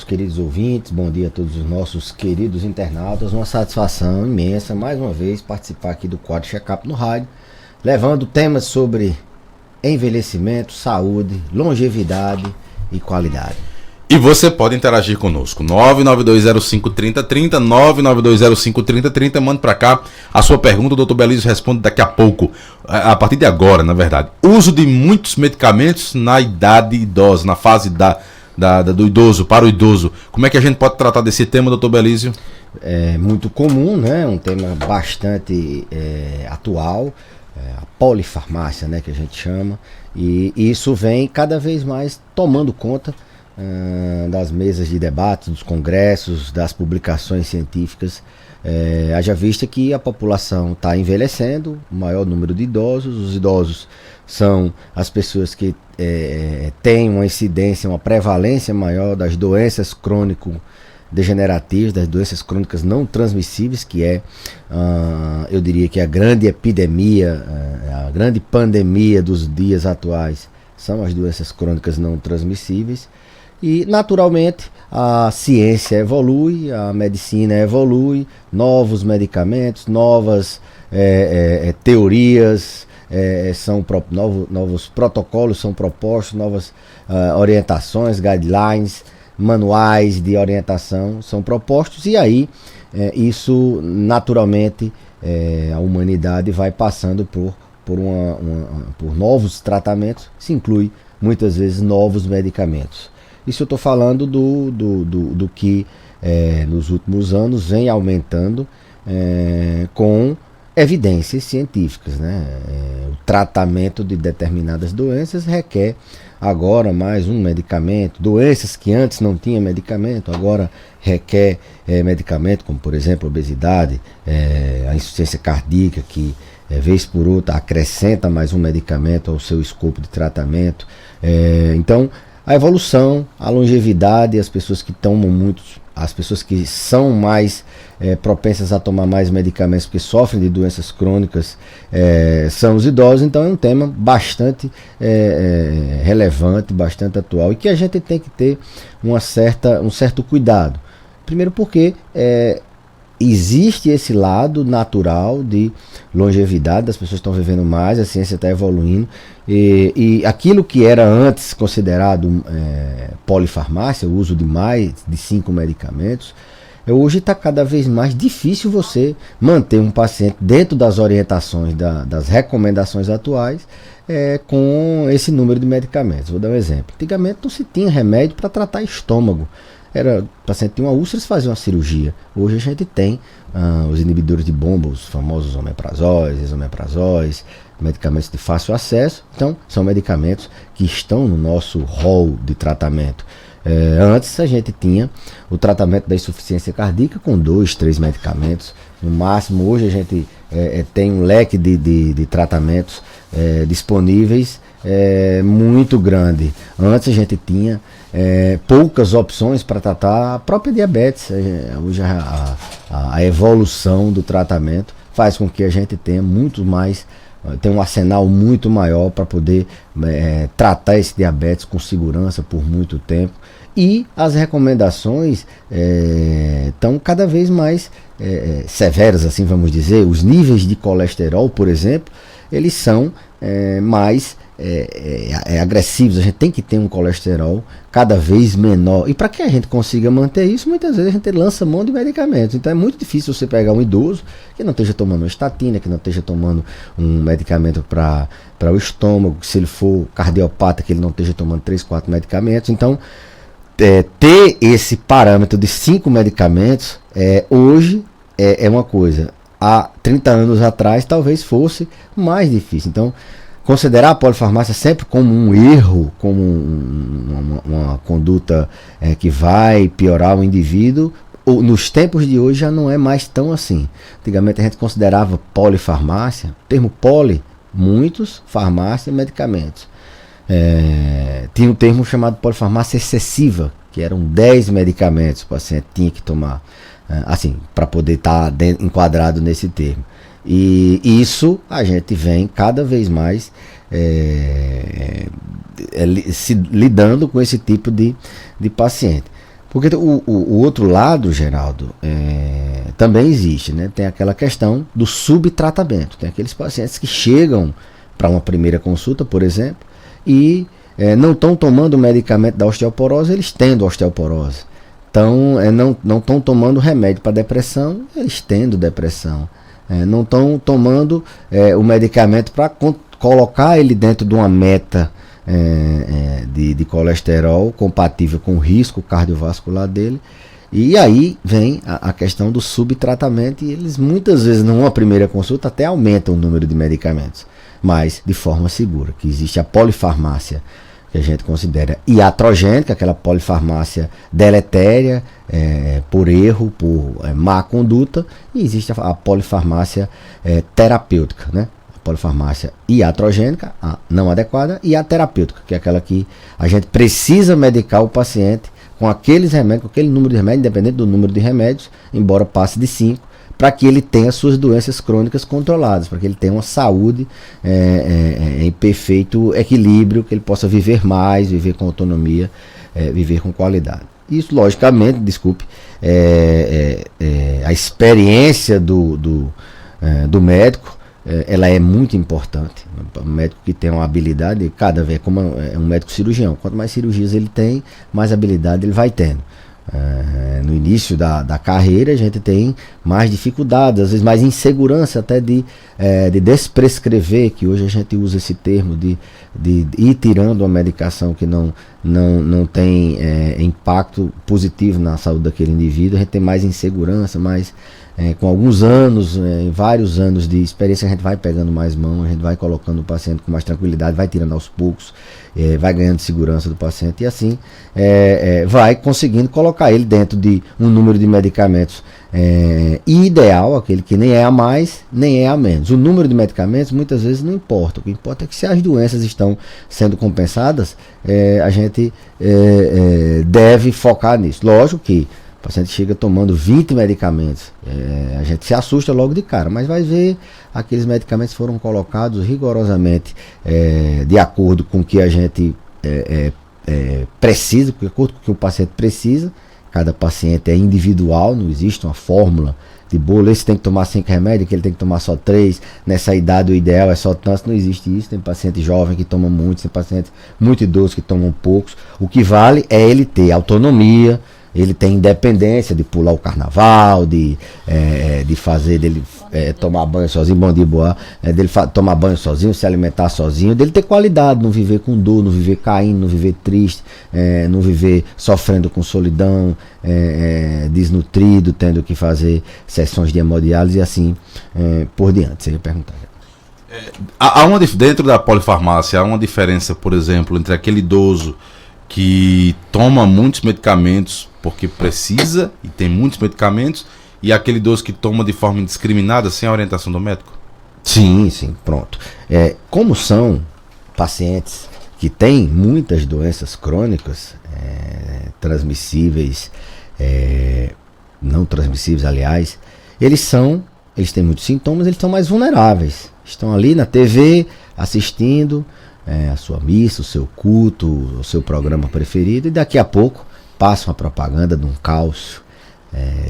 queridos ouvintes, bom dia a todos os nossos queridos internautas. Uma satisfação imensa, mais uma vez, participar aqui do quadro Check-up no rádio, levando temas sobre envelhecimento, saúde, longevidade e qualidade. E você pode interagir conosco, 992053030, 992053030, manda pra cá a sua pergunta, o Dr. Belísio responde daqui a pouco, a partir de agora, na verdade. Uso de muitos medicamentos na idade idosa, na fase do idoso, para o idoso. Como é que a gente pode tratar desse tema, Dr. Belísio? É muito comum, né? Um tema bastante atual, a polifarmácia, né, que a gente chama, e isso vem cada vez mais tomando conta das mesas de debate, dos congressos, das publicações científicas. Haja vista que a população está envelhecendo, o maior número de idosos. Os idosos são as pessoas que têm uma incidência, uma prevalência maior das doenças crônico-degenerativas, das doenças crônicas não transmissíveis, que eu diria que a grande epidemia, a grande pandemia dos dias atuais são as doenças crônicas não transmissíveis. E, naturalmente, a ciência evolui, a medicina evolui, novos medicamentos, novas teorias, novos protocolos são propostos, novas orientações, guidelines, manuais de orientação são propostos, e aí isso, naturalmente, a humanidade vai passando por novos tratamentos, se inclui, muitas vezes, novos medicamentos. Isso eu estou falando do que nos últimos anos vem aumentando com evidências científicas, né? O tratamento de determinadas doenças requer agora mais um medicamento. Doenças que antes não tinham medicamento, agora requer medicamento, como por exemplo a obesidade, a insuficiência cardíaca, que vez por outra acrescenta mais um medicamento ao seu escopo de tratamento. Então, a evolução, a longevidade, as pessoas que tomam as pessoas que são mais propensas a tomar mais medicamentos porque sofrem de doenças crônicas são os idosos. Então é um tema bastante relevante, bastante atual, e que a gente tem que ter um certo cuidado. Primeiro porque existe esse lado natural de longevidade, as pessoas estão vivendo mais, a ciência está evoluindo, e aquilo que era antes considerado polifarmácia, o uso de mais de 5 medicamentos, hoje está cada vez mais difícil você manter um paciente dentro das orientações, das recomendações atuais, com esse número de medicamentos. Vou dar um exemplo. Antigamente não se tinha remédio para tratar estômago. O paciente tinha uma úlcera, se fazia uma cirurgia. Hoje a gente tem os inibidores de bomba, os famosos omeprazóis, esomeprazóis, medicamentos de fácil acesso. Então, são medicamentos que estão no nosso rol de tratamento. Antes a gente tinha o tratamento da insuficiência cardíaca com 2, 3 medicamentos. No máximo, hoje a gente tem um leque de tratamentos disponíveis muito grande. Antes a gente tinha poucas opções para tratar a própria diabetes. Hoje a evolução do tratamento faz com que a gente tenha tem um arsenal muito maior para poder tratar esse diabetes com segurança por muito tempo. E as recomendações estão cada vez mais severas, assim vamos dizer. Os níveis de colesterol, por exemplo, eles são mais agressivos. A gente tem que ter um colesterol cada vez menor, e para que a gente consiga manter isso, muitas vezes a gente lança mão de medicamentos. Então é muito difícil você pegar um idoso que não esteja tomando uma estatina, que não esteja tomando um medicamento para o estômago, que se ele for cardiopata, que ele não esteja tomando 3, 4 medicamentos. Então ter esse parâmetro de 5 medicamentos hoje é uma coisa. Há 30 anos atrás talvez fosse mais difícil. Então, considerar a polifarmácia sempre como um erro, como uma conduta que vai piorar o indivíduo, nos tempos de hoje já não é mais tão assim. Antigamente a gente considerava polifarmácia, o termo poli, muitos, farmácia, medicamentos. Tinha um termo chamado polifarmácia excessiva, que eram 10 medicamentos que o paciente tinha que tomar, assim, para poder estar enquadrado nesse termo. E isso a gente vem cada vez mais lidando com esse tipo de paciente. Porque o outro lado, Geraldo, também existe, né? Tem aquela questão do subtratamento. Tem aqueles pacientes que chegam para uma primeira consulta, por exemplo, e não estão tomando o medicamento da osteoporose, eles tendo osteoporose. Então, não estão tomando remédio para depressão, eles tendo depressão. Não estão tomando o medicamento para colocar ele dentro de uma meta de colesterol compatível com o risco cardiovascular dele. E aí vem a questão do subtratamento, e eles muitas vezes, numa primeira consulta, até aumentam o número de medicamentos, mas de forma segura, que existe a polifarmácia, que a gente considera iatrogênica, aquela polifarmácia deletéria, por erro, por má conduta, e existe a polifarmácia terapêutica, né? A polifarmácia iatrogênica, a não adequada, e a terapêutica, que é aquela que a gente precisa medicar o paciente com aqueles remédios, com aquele número de remédios, independente do número de remédios, embora passe de 5, para que ele tenha suas doenças crônicas controladas, para que ele tenha uma saúde em perfeito equilíbrio, que ele possa viver mais, viver com autonomia, viver com qualidade. Isso, logicamente, a experiência do médico, ela é muito importante. O médico que tem uma habilidade, cada vez, como é um médico cirurgião, quanto mais cirurgias ele tem, mais habilidade ele vai tendo. No início da carreira a gente tem mais dificuldades, às vezes mais insegurança até de desprescrever, que hoje a gente usa esse termo de ir tirando uma medicação que não tem impacto positivo na saúde daquele indivíduo. A gente tem mais insegurança, mais com alguns anos, vários anos de experiência, a gente vai pegando mais mão, a gente vai colocando o paciente com mais tranquilidade, vai tirando aos poucos, vai ganhando segurança do paciente, e assim vai conseguindo colocar ele dentro de um número de medicamentos ideal, aquele que nem é a mais, nem é a menos. O número de medicamentos muitas vezes não importa, o que importa é que se as doenças estão sendo compensadas, a gente deve focar nisso. Lógico que o paciente chega tomando 20 medicamentos, a gente se assusta logo de cara, mas vai ver, aqueles medicamentos foram colocados rigorosamente de acordo com o que a gente precisa, de acordo com o que o paciente precisa. Cada paciente é individual, não existe uma fórmula de bolo, esse tem que tomar 5 remédios, aquele tem que tomar só 3, nessa idade o ideal é só tanto, não existe isso. Tem paciente jovem que toma muitos, tem paciente muito idoso que tomam poucos. O que vale é ele ter autonomia, ele tem independência de pular o carnaval, de fazer dele tomar banho sozinho, bom dia, boa, dele tomar banho sozinho, se alimentar sozinho, dele ter qualidade, não viver com dor, não viver caindo, não viver triste, não viver sofrendo com solidão, desnutrido, tendo que fazer sessões de hemodiálise e assim por diante. Você ia perguntar. Dentro da polifarmácia, há uma diferença, por exemplo, entre aquele idoso que toma muitos medicamentos porque precisa e tem muitos medicamentos, e aquele idoso que toma de forma indiscriminada sem a orientação do médico? Sim, pronto. Como são pacientes que têm muitas doenças crônicas, transmissíveis, não transmissíveis, aliás, eles têm muitos sintomas, eles estão mais vulneráveis. Estão ali na TV assistindo a sua missa, o seu culto, o seu programa preferido, e daqui a pouco passa uma propaganda de um cálcio,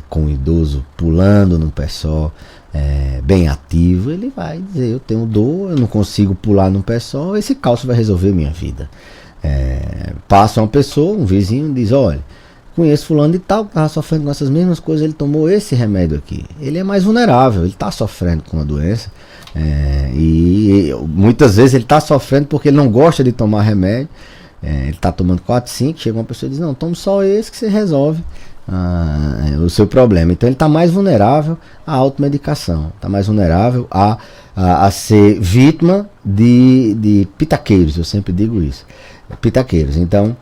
com o idoso pulando num pé só, bem ativo. Ele vai dizer: eu tenho dor, eu não consigo pular num pé só, esse cálcio vai resolver minha vida. Passa uma pessoa, um vizinho, diz: olha, conheço fulano de tal que estava sofrendo com essas mesmas coisas, ele tomou esse remédio aqui. Ele é mais vulnerável, ele está sofrendo com a doença, e muitas vezes ele está sofrendo porque ele não gosta de tomar remédio. Ele está tomando 4, 5, chega uma pessoa e diz: não, tome só esse que você resolve o seu problema. Então ele está mais vulnerável à automedicação, está mais vulnerável a ser vítima de pitaqueiros. Eu sempre digo isso, pitaqueiros. Então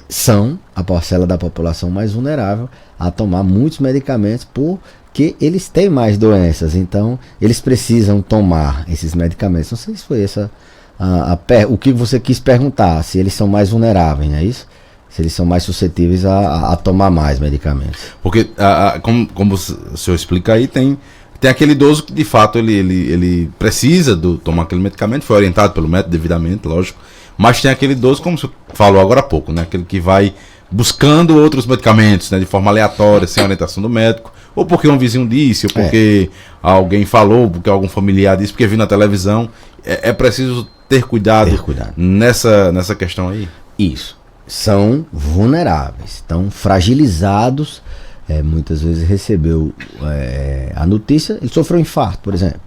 são a parcela da população mais vulnerável a tomar muitos medicamentos porque eles têm mais doenças, então eles precisam tomar esses medicamentos. Não sei se foi essa o que você quis perguntar, se eles são mais vulneráveis, não é isso? Se eles são mais suscetíveis a tomar mais medicamentos. Porque, como o senhor explica aí, tem aquele idoso que de fato ele precisa tomar aquele medicamento, foi orientado pelo médico devidamente, lógico, mas tem aquele idoso, como você falou agora há pouco, né? Aquele que vai buscando outros medicamentos, né, de forma aleatória, sem orientação do médico, ou porque um vizinho disse, ou porque alguém falou, porque algum familiar disse, porque viu na televisão. É preciso ter cuidado, nessa questão aí? Isso. São vulneráveis, estão fragilizados. Muitas vezes recebeu a notícia, ele sofreu um infarto, por exemplo.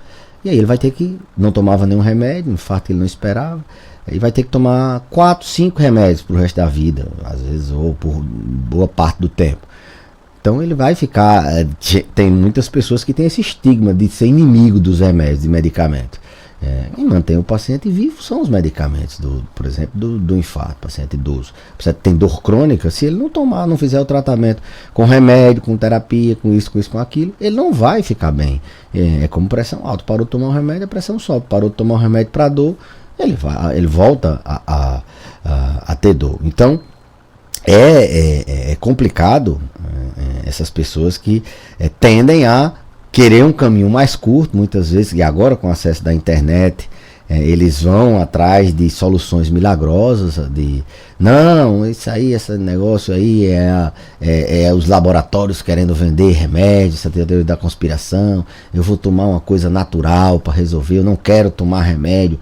E aí ele vai ter que, não tomava nenhum remédio, um infarto que ele não esperava, aí vai ter que tomar 4, 5 remédios pro resto da vida, às vezes, ou por boa parte do tempo. Então ele vai ficar, tem muitas pessoas que têm esse estigma de ser inimigo dos remédios, de medicamento. Quem mantém o paciente vivo são os medicamentos, por exemplo, do infarto, paciente idoso. O paciente tem dor crônica, se ele não tomar, não fizer o tratamento com remédio, com terapia, com isso, com aquilo, ele não vai ficar bem. É como pressão alta, parou de tomar um remédio, a pressão sobe, parou de tomar um remédio para dor, ele volta a ter dor. Então, é complicado essas pessoas que tendem a querer um caminho mais curto, muitas vezes, e agora com o acesso da internet, eles vão atrás de soluções milagrosas, não, isso aí, esse negócio aí é os laboratórios querendo vender remédio, essa teoria da conspiração, eu vou tomar uma coisa natural para resolver, eu não quero tomar remédio,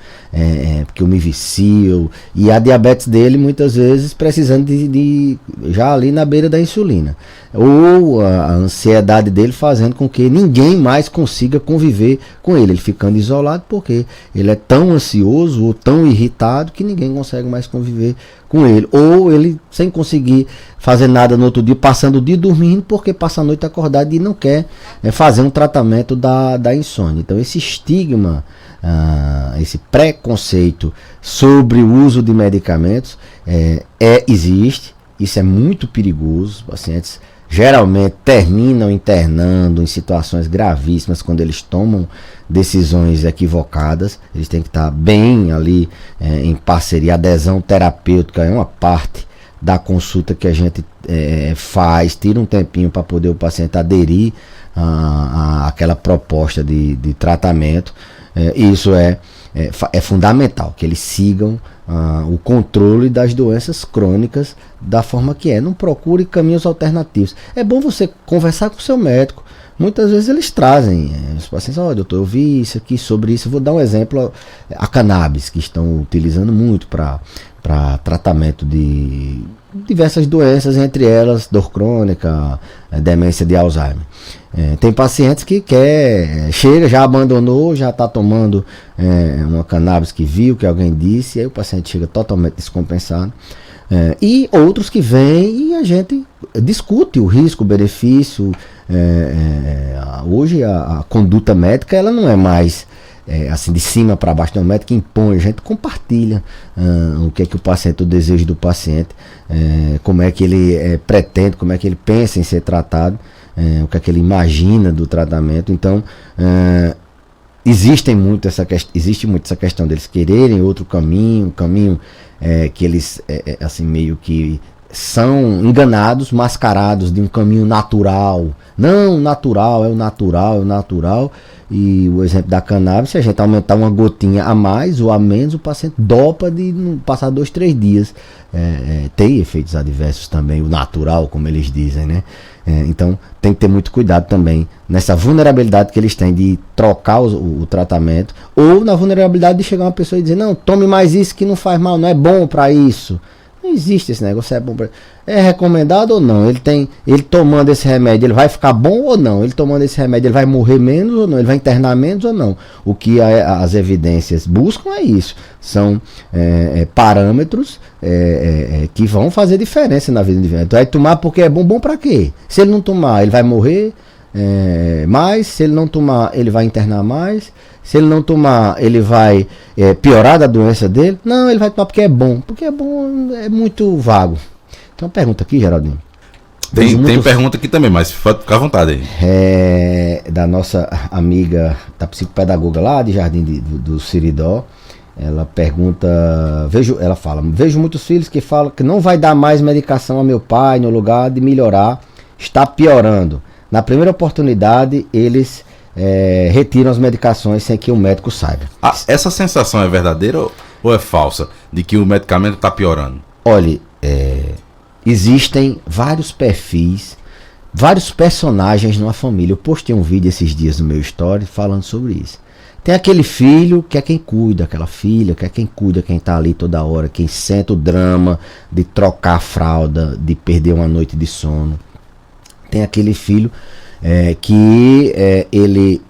porque eu me vicio, e a diabetes dele muitas vezes precisando de já ali na beira da insulina, ou a ansiedade dele fazendo com que ninguém mais consiga conviver com ele ficando isolado porque ele é tão ansioso ou tão irritado que ninguém consegue mais conviver com ele, ou ele sem conseguir fazer nada no outro dia, passando o dia dormindo porque passa a noite acordado e não quer fazer um tratamento da insônia. Então esse estigma, esse preconceito sobre o uso de medicamentos existe, isso é muito perigoso. Os pacientes geralmente terminam internando em situações gravíssimas quando eles tomam decisões equivocadas. Eles têm que estar bem ali em parceria. A adesão terapêutica é uma parte da consulta que a gente faz, tira um tempinho para poder o paciente aderir àquela proposta de tratamento. Isso é fundamental, que eles sigam o controle das doenças crônicas da forma que é. Não procure caminhos alternativos. É bom você conversar com o seu médico. Muitas vezes eles trazem os pacientes, olha, doutor, eu vi isso aqui sobre isso. Eu vou dar um exemplo, a cannabis, que estão utilizando muito para tratamento de diversas doenças, entre elas dor crônica, demência de Alzheimer. Tem pacientes que chega, já abandonou, já está tomando uma cannabis que viu, que alguém disse, e aí o paciente chega totalmente descompensado. E outros que vêm e a gente discute o risco, o benefício. Hoje a conduta médica ela não é mais assim de cima para baixo, não é o médico que impõe, a gente compartilha o que é que o paciente, o desejo do paciente, como é que ele pretende, como é que ele pensa em ser tratado, o que é que ele imagina do tratamento. Então existe muito essa questão deles quererem outro caminho, um caminho que eles assim meio que são enganados, mascarados de um caminho natural. Não, natural, é o natural. E o exemplo da cannabis, se a gente aumentar uma gotinha a mais ou a menos, o paciente dopa de passar 2, 3 dias. Tem efeitos adversos também, o natural, como eles dizem, né? Então tem que ter muito cuidado também nessa vulnerabilidade que eles têm de trocar o tratamento, ou na vulnerabilidade de chegar uma pessoa e dizer, não, tome mais isso que não faz mal, não é bom para isso. Não existe esse negócio, é bom pra... É recomendado ou não? Ele tomando esse remédio, ele vai ficar bom ou não? Ele tomando esse remédio, ele vai morrer menos ou não? Ele vai internar menos ou não? O que as evidências buscam é isso. São parâmetros que vão fazer diferença na vida individual. Então, tomar porque é bom para quê? Se ele não tomar, ele vai morrer mais. Se ele não tomar, ele vai internar mais. Se ele não tomar, ele vai piorar da doença dele. Não, ele vai tomar porque é bom. Porque é bom é muito vago. Tem uma pergunta aqui, Geraldinho. Tem pergunta aqui também, mas fica à vontade aí. Da nossa amiga, da psicopedagoga lá de Jardim do Siridó. Ela pergunta, ela fala, vejo muitos filhos que falam que não vai dar mais medicação a meu pai no lugar de melhorar, está piorando. Na primeira oportunidade, eles retiram as medicações sem que o médico saiba. Essa sensação é verdadeira ou é falsa? De que o medicamento está piorando? Olha, existem vários perfis, vários personagens numa família. Eu postei um vídeo esses dias no meu story falando sobre isso. Tem aquele filho que é quem cuida, aquela filha que é quem cuida, quem tá ali toda hora, quem sente o drama de trocar a fralda, de perder uma noite de sono. Tem aquele filho que ele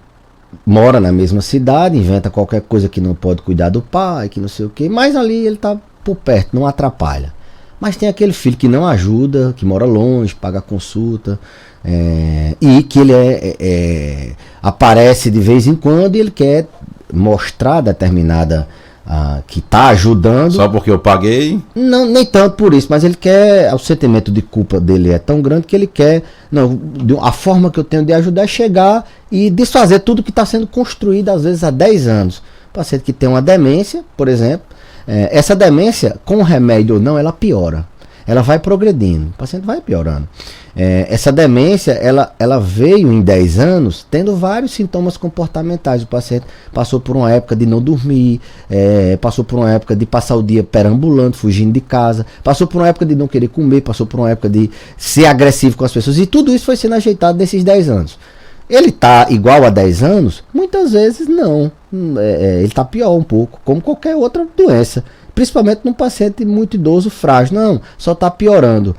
mora na mesma cidade, inventa qualquer coisa que não pode cuidar do pai, que não sei o que, mas ali ele tá por perto, não atrapalha. Mas tem aquele filho que não ajuda, que mora longe, paga consulta, e que ele aparece de vez em quando e ele quer mostrar determinada que está ajudando. Só porque eu paguei? Não, nem tanto por isso, mas ele quer, o sentimento de culpa dele é tão grande que ele quer, não, a forma que eu tenho de ajudar é chegar e desfazer tudo que está sendo construído às vezes há 10 anos. O paciente que tem uma demência, por exemplo, essa demência, com remédio ou não, ela piora. Ela vai progredindo, o paciente vai piorando. Essa demência, ela veio em 10 anos tendo vários sintomas comportamentais. O paciente passou por uma época de não dormir, passou por uma época de passar o dia perambulando, fugindo de casa, passou por uma época de não querer comer, passou por uma época de ser agressivo com as pessoas. E tudo isso foi sendo ajeitado nesses 10 anos. Ele está igual a 10 anos? Muitas vezes não. Ele está pior um pouco, como qualquer outra doença. Principalmente num paciente muito idoso, frágil. Não, só está piorando.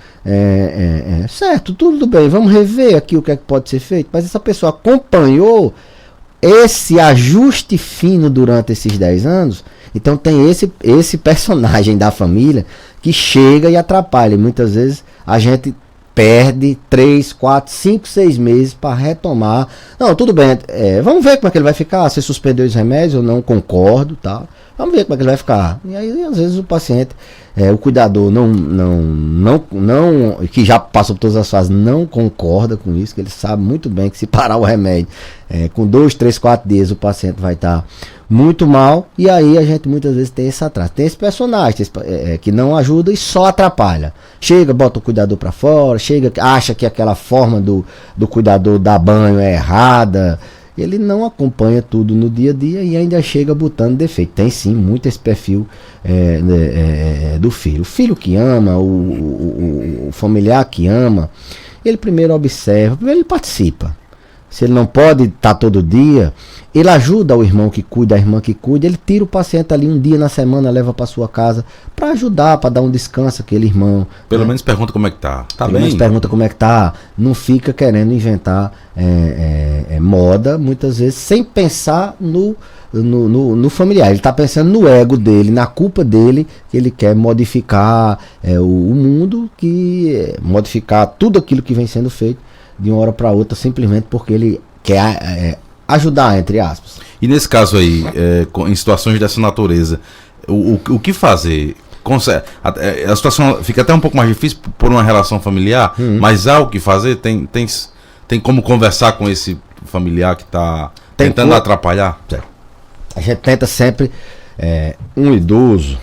Certo, tudo bem, vamos rever aqui o que é que pode ser feito. Mas essa pessoa acompanhou esse ajuste fino durante esses 10 anos. Então tem esse personagem da família que chega e atrapalha. E muitas vezes a gente perde 3, 4, 5, 6 meses para retomar. Não, tudo bem, vamos ver como é que ele vai ficar. Você suspendeu os remédios, eu não concordo, tá? Vamos ver como é que ele vai ficar. E aí, às vezes, o paciente, o cuidador não, que já passou por todas as fases, não concorda com isso, que ele sabe muito bem que se parar o remédio, com 2, 3, 4 dias, o paciente vai estar muito mal. E aí a gente muitas vezes tem esse atraso. Tem esse personagem que não ajuda e só atrapalha. Chega, bota o cuidador para fora, chega, acha que aquela forma do cuidador dar banho é errada. Ele não acompanha tudo no dia a dia e ainda chega botando defeito. Tem sim muito esse perfil do filho. O filho que ama, o familiar que ama, ele primeiro observa, primeiro ele participa. Se ele não pode estar todo dia, ele ajuda o irmão que cuida, a irmã que cuida, ele tira o paciente ali um dia na semana, leva para sua casa para ajudar, para dar um descanso àquele irmão. Pelo menos pergunta como é que tá. Tá Pelo bem? menos pergunta como é que tá. Não fica querendo inventar moda, muitas vezes, sem pensar no familiar. Ele está pensando no ego dele, na culpa dele, que ele quer modificar o mundo, modificar tudo aquilo que vem sendo feito de uma hora para outra, simplesmente porque ele quer ajudar, entre aspas. E nesse caso aí, em situações dessa natureza, o que fazer? A situação fica até um pouco mais difícil por uma relação familiar, mas há o que fazer? Tem como conversar com esse familiar que está tentando atrapalhar? A gente tenta sempre. Um idoso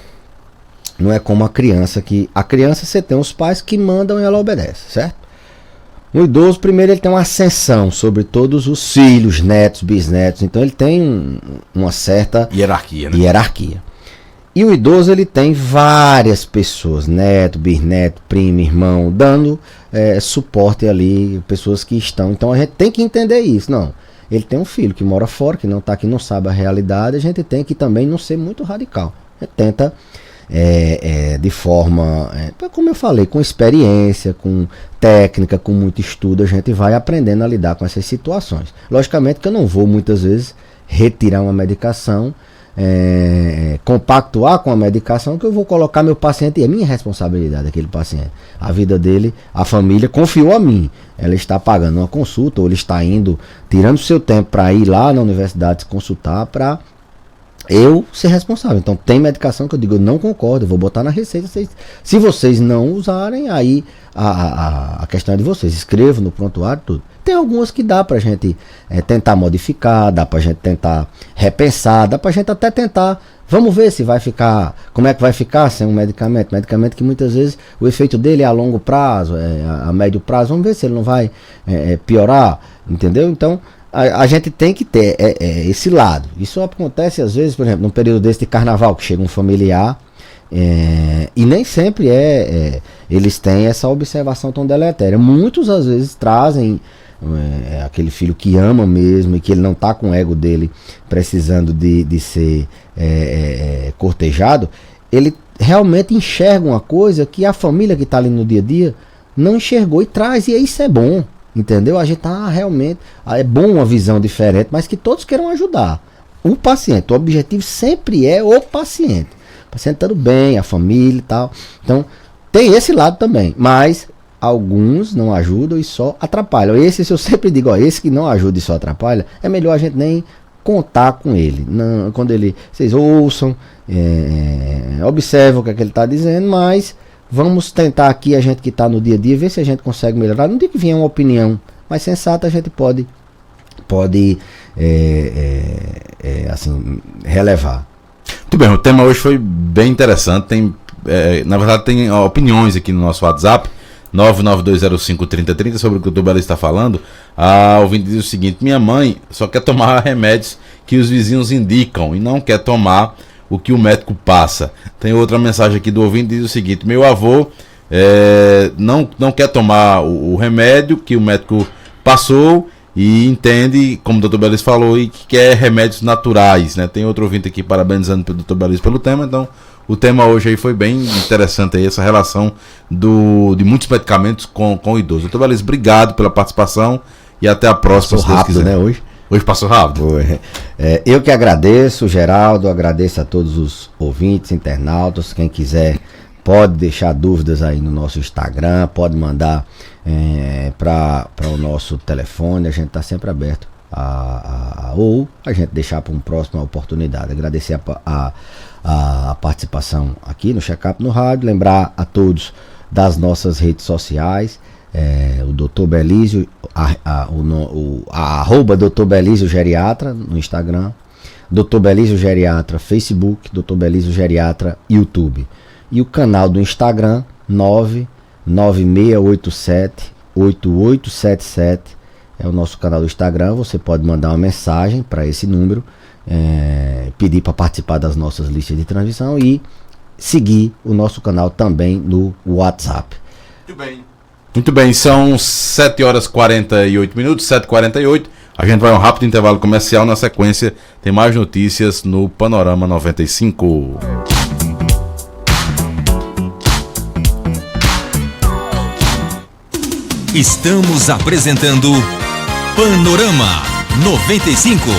não é como a criança, que a criança você tem os pais que mandam e ela obedece, certo? O idoso, primeiro, ele tem uma ascensão sobre todos os filhos, netos, bisnetos. Então ele tem uma certa hierarquia, né? E o idoso, ele tem várias pessoas, neto, bisneto, primo, irmão, dando suporte ali, pessoas que estão. Então a gente tem que entender isso. Não, ele tem um filho que mora fora, que não está aqui, não sabe a realidade. A gente tem que também não ser muito radical. A gente tenta de forma, como eu falei, com experiência, com técnica, com muito estudo, a gente vai aprendendo a lidar com essas situações. Logicamente que eu não vou muitas vezes retirar uma medicação, compactuar com a medicação, que eu vou colocar meu paciente, e é minha responsabilidade aquele paciente. A vida dele, a família confiou a mim. Ela está pagando uma consulta, ou ele está indo, tirando seu tempo para ir lá na universidade se consultar, para eu ser responsável. Então tem medicação que eu digo, eu não concordo, eu vou botar na receita. Se vocês não usarem, aí a questão é de vocês. Escrevo no prontuário, tudo. Tem algumas que dá pra gente tentar modificar, dá pra gente tentar repensar, dá pra gente até tentar, vamos ver se vai ficar, como é que vai ficar sem um medicamento. Medicamento que muitas vezes o efeito dele é a longo prazo, a médio prazo, vamos ver se ele não vai piorar, entendeu? Então a gente tem que ter esse lado. Isso acontece às vezes, por exemplo, num período desse de carnaval, que chega um familiar E nem sempre eles têm essa observação tão deletéria. Muitos às vezes trazem aquele filho que ama mesmo e que ele não está com o ego dele precisando de ser cortejado. Ele realmente enxerga uma coisa que a família que está ali no dia a dia não enxergou e traz, e isso é bom, entendeu? A gente tá realmente, é bom uma visão diferente, mas que todos queiram ajudar o paciente. O objetivo sempre é o paciente estando bem, a família e tal. Então tem esse lado também, mas alguns não ajudam e só atrapalham. Esse eu sempre digo, ó, esse que não ajuda e só atrapalha, é melhor a gente nem contar com ele. Não, quando vocês ouçam, observam o que é que ele está dizendo, mas vamos tentar aqui, a gente que está no dia a dia, ver se a gente consegue melhorar. Não digo que venha uma opinião mais sensata, a gente pode assim, relevar. Muito bem, o tema hoje foi bem interessante. Tem, na verdade, tem opiniões aqui no nosso WhatsApp, 992053030, sobre o que o Dr. Belísio está falando. A ouvinte diz o seguinte: minha mãe só quer tomar remédios que os vizinhos indicam e não quer tomar o que o médico passa. Tem outra mensagem aqui do ouvinte, diz o seguinte: meu avô não quer tomar o remédio que o médico passou e entende, como o Dr. Belísio falou, e que quer remédios naturais, né? Tem outro ouvinte aqui parabenizando o Dr. Belísio pelo tema. Então o tema hoje aí foi bem interessante aí, essa relação de muitos medicamentos com o idoso. Dr. Belísio, obrigado pela participação e até a próxima. Passou rápido, né, hoje? Hoje passou rápido. Eu que agradeço, Geraldo, agradeço a todos os ouvintes, internautas. Quem quiser pode deixar dúvidas aí no nosso Instagram, pode mandar para o nosso telefone, a gente está sempre aberto ou a gente deixar para uma próxima oportunidade. Agradecer a participação aqui no Checkup no Rádio, lembrar a todos das nossas redes sociais, o Dr. Belísio, arroba Dr. Belísio Geriatra no Instagram, Dr. Belísio Geriatra Facebook, Dr. Belísio Geriatra YouTube, e o canal do Instagram 996878877 é o nosso canal do Instagram. Você pode mandar uma mensagem para esse número, pedir para participar das nossas listas de transmissão e seguir o nosso canal também no WhatsApp. Muito bem, são 7h48, 7h48. A gente vai a um rápido intervalo comercial. Na sequência tem mais notícias no Panorama 95. Estamos apresentando Panorama 95.